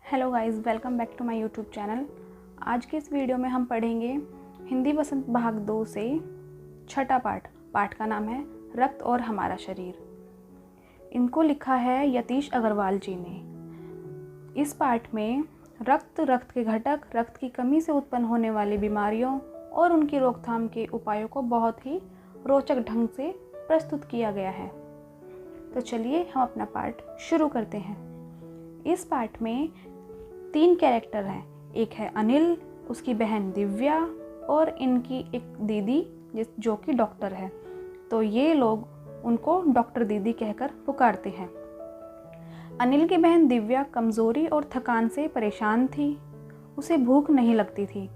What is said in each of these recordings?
Hello guys, welcome back to my YouTube channel. आज के इस वीडियो में हम पढ़ेंगे हिंदी वसंत भाग 2 से छठा पाठ का नाम है रक्त और हमारा शरीर। इनको लिखा है यतीश अग्रवाल जी ने। इस पाठ में रक्त के घटक, रक्त की कमी से उत्पन्न होने वाली बीमारियों और उनकी रोकथाम के उपायों को बहुत ही रोचक ढंग से प्रस्तुत किया गया है। तो चलिए हम अपना पाठ शुरू करते हैं। इस पाठ में 3 कैरेक्टर हैं। एक है अनिल, उसकी बहन दिव्या और इनकी एक दीदी जो कि डॉक्टर है। तो ये लोग उनको डॉक्टर दीदी कहकर पुकारते हैं। अनिल की बहन दिव्या कमज़ोरी और थकान से परेशान थी। उसे भूख नहीं लगती थी।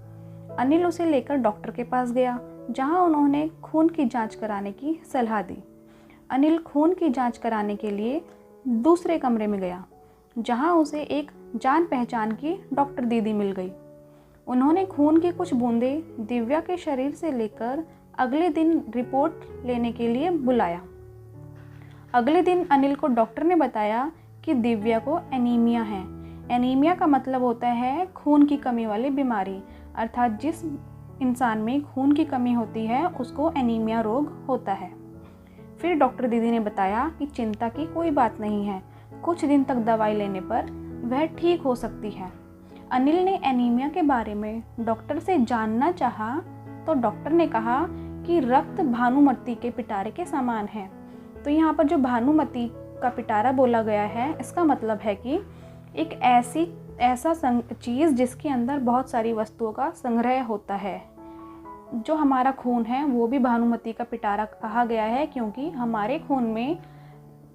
अनिल उसे लेकर डॉक्टर के पास गया, जहां उन्होंने खून की जांच कराने की सलाह दी। अनिल खून की जांच कराने के लिए दूसरे कमरे में गया, जहां उसे एक जान पहचान की डॉक्टर दीदी मिल गई। उन्होंने खून की कुछ बूंदें दिव्या के शरीर से लेकर अगले दिन रिपोर्ट लेने के लिए बुलाया। अगले दिन अनिल को डॉक्टर ने बताया कि दिव्या को एनीमिया है। एनीमिया का मतलब होता है खून की कमी वाली बीमारी, अर्थात जिस इंसान में खून की कमी होती है उसको एनीमिया रोग होता है। फिर डॉक्टर दीदी ने बताया कि चिंता की कोई बात नहीं है, कुछ दिन तक दवाई लेने पर वह ठीक हो सकती है। अनिल ने एनीमिया के बारे में डॉक्टर से जानना चाहा तो डॉक्टर ने कहा कि रक्त भानुमति के पिटारे के समान है। तो यहाँ पर जो भानुमति का पिटारा बोला गया है, इसका मतलब है कि एक ऐसा चीज़ जिसके अंदर बहुत सारी वस्तुओं का संग्रह होता है। जो हमारा खून है वो भी भानुमति का पिटारा कहा गया है, क्योंकि हमारे खून में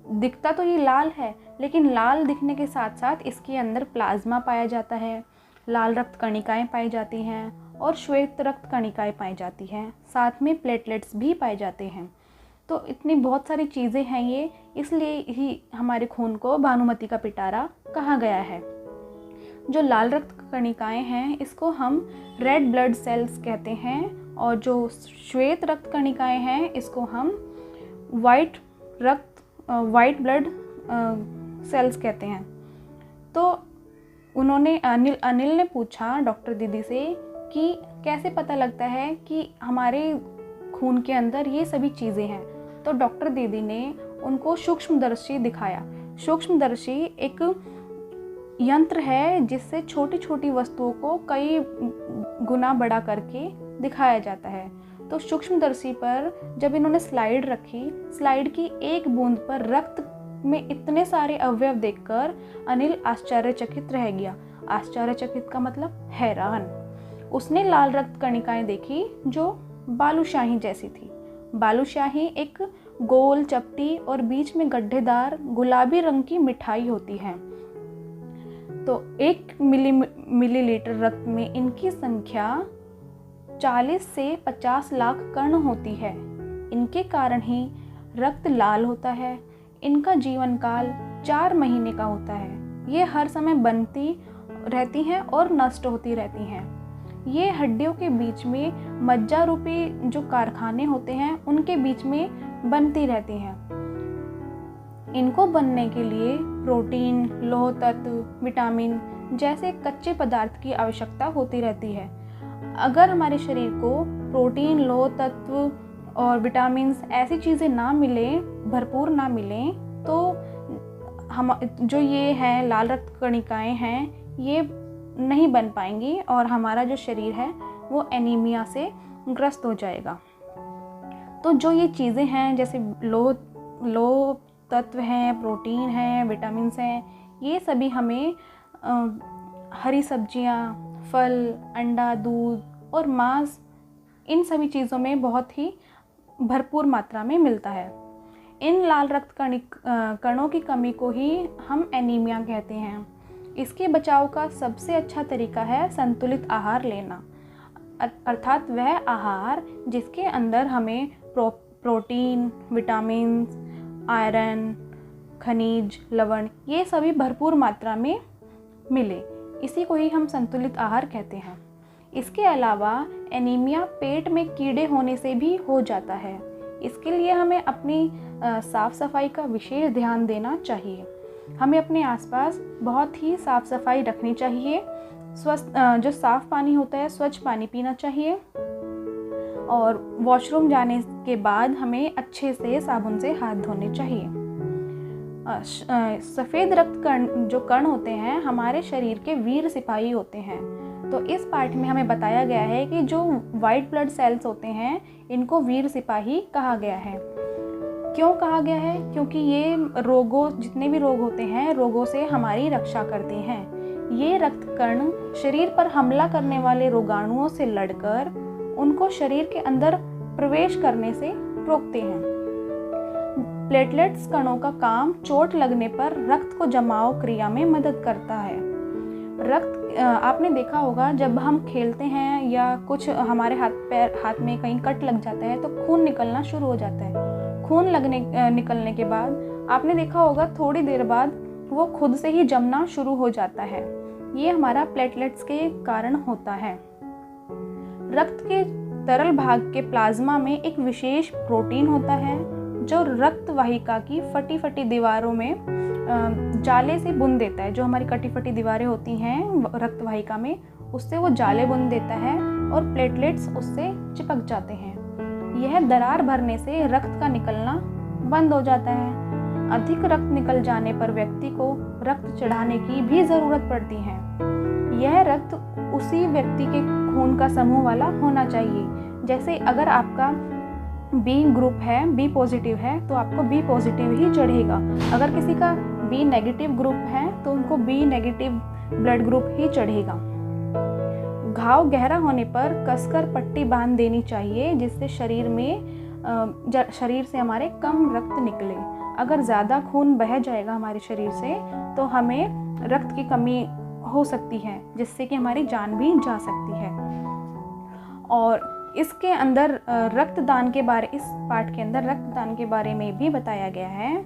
दिखता तो ये लाल है, लेकिन लाल दिखने के साथ साथ इसके अंदर प्लाज्मा पाया जाता है, लाल रक्त कणिकाएं पाई जाती हैं और श्वेत रक्त कणिकाएं पाई जाती हैं, साथ में प्लेटलेट्स भी पाए जाते हैं। तो इतनी बहुत सारी चीज़ें हैं ये, इसलिए ही हमारे खून को भानुमति का पिटारा कहा गया है। जो लाल रक्त कणिकाएं हैं इसको हम रेड ब्लड सेल्स कहते हैं, और जो श्वेत रक्त कणिकाएं हैं इसको हम वाइट ब्लड सेल्स कहते हैं। तो अनिल ने पूछा डॉक्टर दीदी से कि कैसे पता लगता है कि हमारे खून के अंदर ये सभी चीज़ें हैं। तो डॉक्टर दीदी ने उनको सूक्ष्मदर्शी दिखाया। सूक्ष्मदर्शी एक यंत्र है जिससे छोटी छोटी वस्तुओं को कई गुना बड़ा करके दिखाया जाता है। तो सूक्ष्मदर्शी पर जब इन्होंने स्लाइड रखी, स्लाइड की एक बूंद पर रक्त में इतने सारे अवयव देखकर अनिल आश्चर्यचकित रह गया। आश्चर्यचकित का मतलब हैरान। उसने लाल रक्त कणिकाएं देखी जो बालूशाही जैसी थी। बालूशाही एक गोल, चपटी और बीच में गड्ढेदार गुलाबी रंग की मिठाई होती है। तो 1 मिलीलीटर रक्त में इनकी संख्या 40 से 50 लाख कण होती है। इनके कारण ही रक्त लाल होता है। इनका जीवन काल 4 महीने का होता है। ये हर समय बनती रहती हैं और नष्ट होती रहती हैं। ये हड्डियों के बीच में मज्जा रूपी जो कारखाने होते हैं उनके बीच में बनती रहती हैं। इनको बनने के लिए प्रोटीन, लौह तत्व, विटामिन जैसे कच्चे पदार्थ की आवश्यकता होती रहती है। अगर हमारे शरीर को प्रोटीन, लौह तत्व और विटामिन्स ऐसी चीज़ें ना मिलें, भरपूर ना मिलें, तो हम जो ये हैं लाल रक्त कणिकाएं हैं ये नहीं बन पाएंगी और हमारा जो शरीर है वो एनीमिया से ग्रस्त हो जाएगा। तो जो ये चीज़ें हैं जैसे लौह तत्व हैं, प्रोटीन हैं, विटामिन्स हैं, ये सभी हमें हरी सब्जियां, फल, अंडा, दूध और मांस, इन सभी चीज़ों में बहुत ही भरपूर मात्रा में मिलता है। इन लाल रक्त कणों की कमी को ही हम एनीमिया कहते हैं। इसके बचाव का सबसे अच्छा तरीका है संतुलित आहार लेना, अर्थात वह आहार जिसके अंदर हमें प्रोटीन, विटामिन, आयरन, खनिज, लवण ये सभी भरपूर मात्रा में मिले। इसी को ही हम संतुलित आहार कहते हैं। इसके अलावा एनीमिया पेट में कीड़े होने से भी हो जाता है। इसके लिए हमें अपनी साफ सफाई का विशेष ध्यान देना चाहिए। हमें अपने आसपास बहुत ही साफ़ सफाई रखनी चाहिए। जो साफ़ पानी होता है, स्वच्छ पानी पीना चाहिए और वॉशरूम जाने के बाद हमें अच्छे से साबुन से हाथ धोने चाहिए। सफ़ेद रक्त कण जो कण होते हैं हमारे शरीर के वीर सिपाही होते हैं। तो इस पार्ट में हमें बताया गया है कि जो वाइट ब्लड सेल्स होते हैं इनको वीर सिपाही कहा गया है। क्यों कहा गया है? क्योंकि ये जितने भी रोग होते हैं रोगों से हमारी रक्षा करते हैं। ये रक्त कण शरीर पर हमला करने वाले रोगाणुओं से लड़कर उनको शरीर के अंदर प्रवेश करने से रोकते हैं। प्लेटलेट्स कणों का काम चोट लगने पर रक्त को जमाव क्रिया में मदद करता है। आपने देखा होगा जब हम खेलते हैं या कुछ हमारे हाथ में कहीं कट लग जाता है तो खून निकलना शुरू हो जाता है। खून निकलने के बाद आपने देखा होगा थोड़ी देर बाद वो खुद से ही जमना शुरू हो जाता है। ये हमारा प्लेटलेट्स के कारण होता है। रक्त के तरल भाग के प्लाज्मा में एक विशेष प्रोटीन होता है जो रक्त वाहिका की फटी दीवारों में जाले से बुन देता है। जो हमारी कटी फटी दीवारें होती हैं रक्त वाहिका में, उससे वो जाले बुन देता है और प्लेटलेट्स उससे चिपक जाते हैं। यह दरार भरने से रक्त का निकलना बंद हो जाता है। अधिक रक्त निकल जाने पर व्यक्ति को रक्त चढ़ाने की भी ज़रूरत पड़ती है। यह रक्त उसी व्यक्ति के खून का समूह वाला होना चाहिए। जैसे अगर आपका बी ग्रुप है, बी पॉजिटिव है, तो आपको बी पॉजिटिव ही चढ़ेगा। अगर किसी का बी नेगेटिव ग्रुप है तो उनको बी नेगेटिव ब्लड ग्रुप ही चढ़ेगा। घाव गहरा होने पर कसकर पट्टी बांध देनी चाहिए जिससे शरीर से हमारे कम रक्त निकले। अगर ज़्यादा खून बह जाएगा हमारे शरीर से तो हमें रक्त की कमी हो सकती है जिससे कि हमारी जान भी जा सकती है। और इसके अंदर इस पार्ट के अंदर रक्तदान के बारे में भी बताया गया है।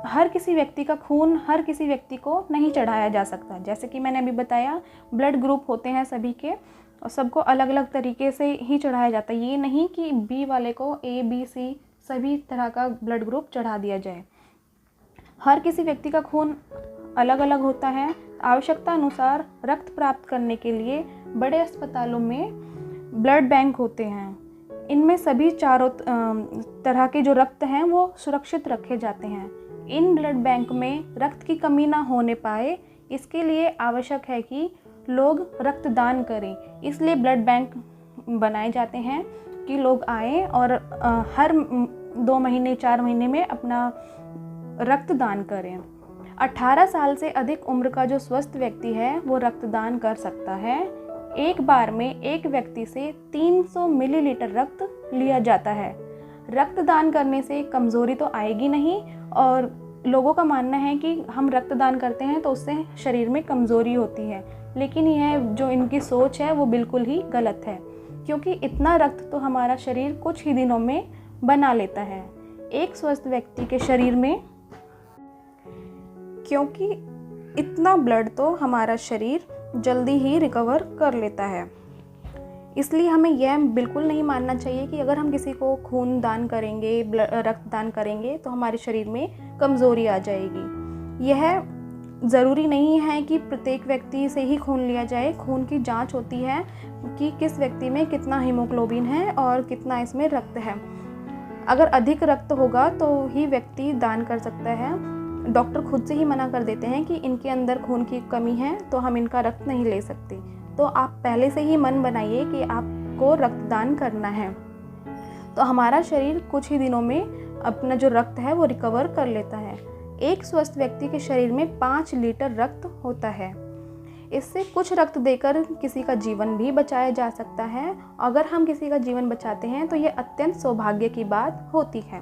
हर किसी व्यक्ति का खून हर किसी व्यक्ति को नहीं चढ़ाया जा सकता। जैसे कि मैंने अभी बताया ब्लड ग्रुप होते हैं सभी के और सबको अलग अलग तरीके से ही चढ़ाया जाता है। ये नहीं कि बी वाले को ए बी सी सभी तरह का ब्लड ग्रुप चढ़ा दिया जाए। हर किसी व्यक्ति का खून अलग अलग होता है। आवश्यकता अनुसार रक्त प्राप्त करने के लिए बड़े अस्पतालों में ब्लड बैंक होते हैं। इनमें सभी चारों तरह के जो रक्त हैं वो सुरक्षित रखे जाते हैं। इन ब्लड बैंक में रक्त की कमी ना होने पाए इसके लिए आवश्यक है कि लोग रक्तदान करें। इसलिए ब्लड बैंक बनाए जाते हैं कि लोग आएँ और हर 2 महीने 4 महीने में अपना रक्तदान करें। 18 साल से अधिक उम्र का जो स्वस्थ व्यक्ति है वो रक्तदान कर सकता है। एक बार में एक व्यक्ति से 300 मिलीलीटर रक्त लिया जाता है। रक्तदान करने से कमज़ोरी तो आएगी नहीं और लोगों का मानना है कि हम रक्तदान करते हैं तो उससे शरीर में कमज़ोरी होती है, लेकिन यह जो इनकी सोच है वो बिल्कुल ही गलत है क्योंकि इतना रक्त तो हमारा शरीर कुछ ही दिनों में बना लेता है। एक स्वस्थ व्यक्ति के शरीर में क्योंकि इतना ब्लड तो हमारा शरीर जल्दी ही रिकवर कर लेता है। इसलिए हमें यह बिल्कुल नहीं मानना चाहिए कि अगर हम किसी को खून दान करेंगे, रक्तदान करेंगे तो हमारे शरीर में कमज़ोरी आ जाएगी। यह ज़रूरी नहीं है कि प्रत्येक व्यक्ति से ही खून लिया जाए। खून की जांच होती है कि किस व्यक्ति में कितना हीमोग्लोबिन है और कितना इसमें रक्त है। अगर अधिक रक्त होगा तो ही व्यक्ति दान कर सकता है। डॉक्टर खुद से ही मना कर देते हैं कि इनके अंदर खून की कमी है तो हम इनका रक्त नहीं ले सकते। तो आप पहले से ही मन बनाइए कि आपको रक्तदान करना है, तो हमारा शरीर कुछ ही दिनों में अपना जो रक्त है वो रिकवर कर लेता है। एक स्वस्थ व्यक्ति के शरीर में 5 लीटर रक्त होता है। इससे कुछ रक्त देकर किसी का जीवन भी बचाया जा सकता है। अगर हम किसी का जीवन बचाते हैं तो ये अत्यंत सौभाग्य की बात होती है।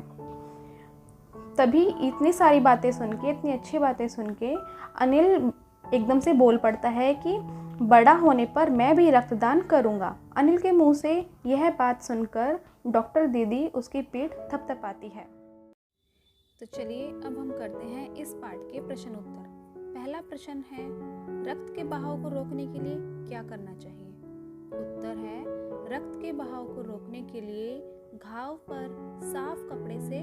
तभी इतनी सारी बातें सुन के, इतनी अच्छी बातें सुन के अनिल एकदम से बोल पड़ता है कि बड़ा होने पर मैं भी रक्तदान करूँगा। अनिल के मुंह से यह बात सुनकर डॉक्टर दीदी उसकी पीठ थपथपाती है। तो चलिए अब हम करते हैं इस पाठ के प्रश्न उत्तर। पहला प्रश्न है, रक्त के बहाव को रोकने के लिए क्या करना चाहिए? उत्तर है, रक्त के बहाव को रोकने के लिए घाव पर साफ कपड़े से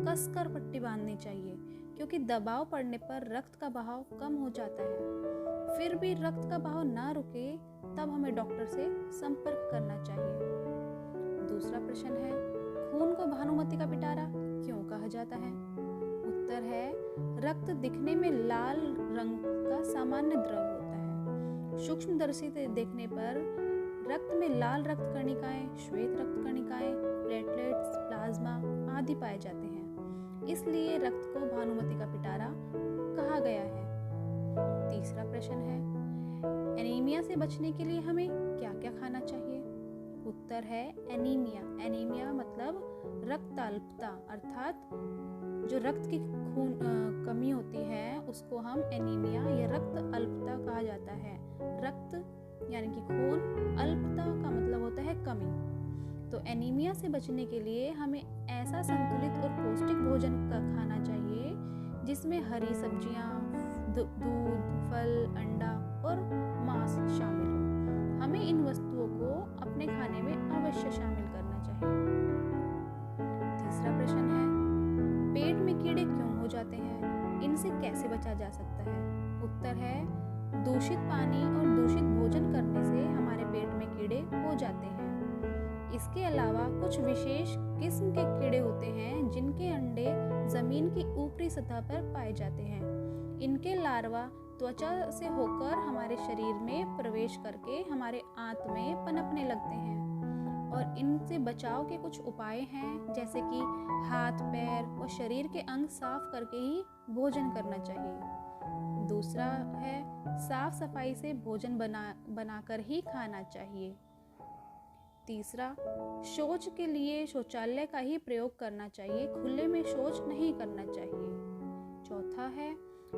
कसकर पट्टी बांधनी चाहिए क्योंकि दबाव पड़ने पर रक्त का बहाव कम हो जाता है। फिर भी रक्त का बहाव ना रुके तब हमें डॉक्टर से संपर्क करना चाहिए। दूसरा प्रश्न है, खून को भानुमति का पिटारा क्यों कहा जाता है? उत्तर है, रक्त दिखने में लाल रंग का सामान्य द्रव होता है। सूक्ष्मदर्शी से देखने पर रक्त में लाल रक्त कणिकाएं, श्वेत रक्त कणिकाएं, प्लेटलेट्स, प्लाज्मा आदि पाए जाते हैं। इसलिए रक्त को भानुमति का पिटारा कहा गया है। तीसरा प्रश्न है, एनीमिया से बचने के लिए हमें क्या क्या खाना चाहिए? उत्तर है, एनीमिया मतलब रक्त अल्पता, अर्थात जो रक्त की कमी होती है उसको हम एनीमिया या रक्त अल्पता कहा जाता है। रक्त यानी कि खून, अल्पता का मतलब होता है कमी। तो एनीमिया से बचने के लिए हमें ऐसा संतुलित और पौष्टिक भोजन का खाना चाहिए जिसमें हरी सब्जियां, दूध, फल, अंडा और मांस शामिल हो। हमें इन वस्तुओं को अपने खाने में अवश्य शामिल करना चाहिए। तीसरा प्रश्न है, पेट में कीड़े क्यों हो जाते हैं? इनसे कैसे बचा जा सकता है? उत्तर है, दूषित पानी और दूषित भोजन करने से हमारे पेट में कीड़े हो जाते हैं। इसके अलावा कुछ विशेष किस्म के कीड़े होते हैं जिनके अंडे जमीन की ऊपरी सतह पर पाए जाते हैं। इनके लार्वा त्वचा से होकर हमारे शरीर में प्रवेश करके हमारे आंत में पनपने लगते हैं। और इनसे बचाव के कुछ उपाय हैं, जैसे कि हाथ, पैर और शरीर के अंग साफ करके ही भोजन करना चाहिए। दूसरा है, साफ सफाई से भोजन बनाकर ही खाना चाहिए। तीसरा, शौच के लिए शौचालय का ही प्रयोग करना चाहिए, खुले में शौच नहीं करना चाहिए। चौथा है,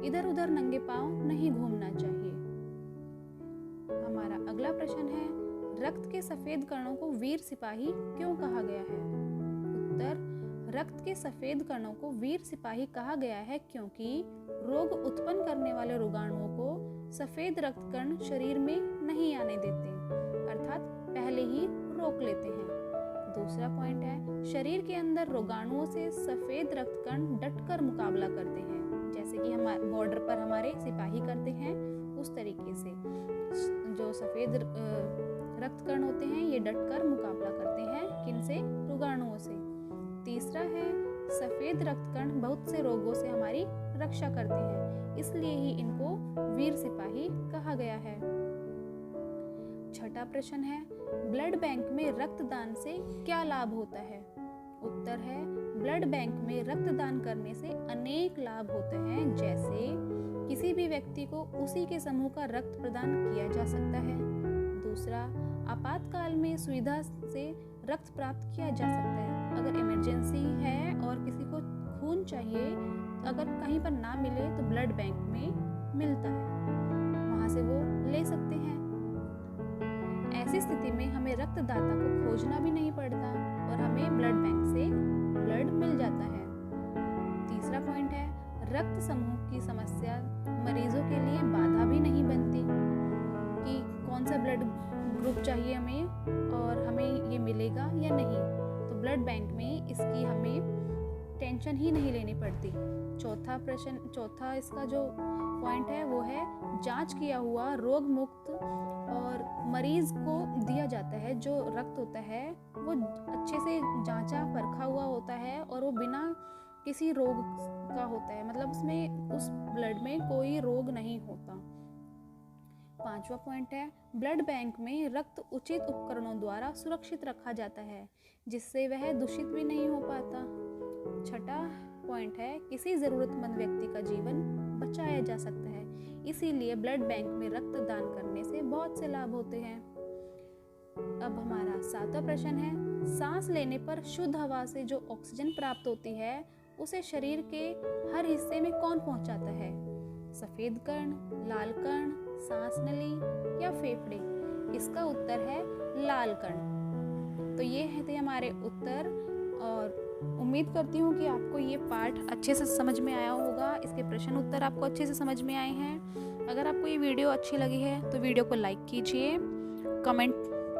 इधर उधर नंगे पांव नहीं घूमना चाहिए। हमारा अगला प्रश्न है, रक्त के सफेद कणों को वीर सिपाही क्यों कहा गया है? उत्तर, रक्त के सफेद कणों को वीर सिपाही कहा गया है क्योंकि रोग उत्पन्न करने वाले रोगाणुओं को सफेद रक्त कण शरीर में नहीं आने देते, अर्थात पहले ही रोक लेते हैं। दूसरा पॉइंट है, शरीर के अंदर रोगाणुओं से सफेद रक्त कण डटकर मुकाबला करते हैं, जैसे कि हमारे बॉर्डर पर हमारे सिपाही करते हैं उस तरीके से जो सफेद रक्त कण होते हैं ये डटकर मुकाबला करते हैं किनसे? रोगाणुओं से। तीसरा है, सफेद रक्त कण बहुत से रोगों से हमारी रक्षा करते हैं, इसलिए ही इनको वीर सिपाही कहा गया है। छठा प्रश्न है, ब्लड बैंक में रक्तदान से क्या लाभ होता है? उत्तर है, ब्लड बैंक में रक्तदान करने से अनेक लाभ होते हैं, जैसे किसी भी व्यक्ति को उसी के समूह का रक्त प्रदान किया जा सकता है। दूसरा, आपातकाल में सुविधा से रक्त प्राप्त किया जा सकता है। अगर इमरजेंसी है और किसी को खून चाहिए, अगर कहीं पर ना मिले तो ब्लड बैंक में मिलता है, वहाँ से वो ले सकते हैं। ऐसी स्थिति में हमें रक्तदाता को खोजना भी नहीं पड़ता और हमें ब्लड बैंक से ब्लड मिल जाता है। तीसरा पॉइंट है, रक्त समूह की समस्या मरीजों के लिए बाधा भी नहीं बनती कि कौन सा ब्लड ग्रुप चाहिए हमें और हमें ये मिलेगा या नहीं, तो ब्लड बैंक में इसकी हमें टेंशन ही नहीं लेनी पड़ती। चौथा इसका जो पॉइंट है वो है, जांच किया हुआ रोग मुक्त और मरीज को दिया जाता है जो रक्त होता है वो अच्छे से जांचा परखा हुआ होता है और वो बिना किसी रोग का होता है, मतलब उसमें उस ब्लड में कोई रोग नहीं होता। पांचवा पॉइंट है, ब्लड बैंक में रक्त उचित उपकरणों द्वारा सुरक्षित रखा जाता है जिससे वह दूषित भी नहीं हो पाता। छठा पॉइंट है, किसी जरूरतमंद व्यक्ति का जीवन बचाया जा सकता है, इसीलिए ब्लड बैंक में रक्तदान करने से बहुत से लाभ होते हैं। अब हमारा सातवां प्रश्न है, सांस लेने पर शुद्ध हवा से जो ऑक्सीजन प्राप्त होती है उसे शरीर के हर हिस्से में कौन पहुंचाता है? सफेद कण, लाल कण, सांस नली या फेफड़े? इसका उत्तर है लाल कण। तो ये थे हमारे उत्तर और उम्मीद करती हूँ कि आपको ये पाठ अच्छे से समझ में आया होगा, इसके प्रश्न उत्तर आपको अच्छे से समझ में आए हैं। अगर आपको ये वीडियो अच्छी लगी है तो वीडियो को लाइक कीजिए, कमेंट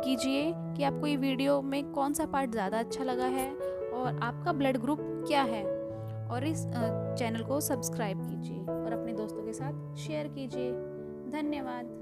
कीजिए कि आपको ये वीडियो में कौन सा पार्ट ज़्यादा अच्छा लगा है और आपका ब्लड ग्रुप क्या है। और इस चैनल को सब्सक्राइब कीजिए और अपने दोस्तों के साथ शेयर कीजिए। धन्यवाद।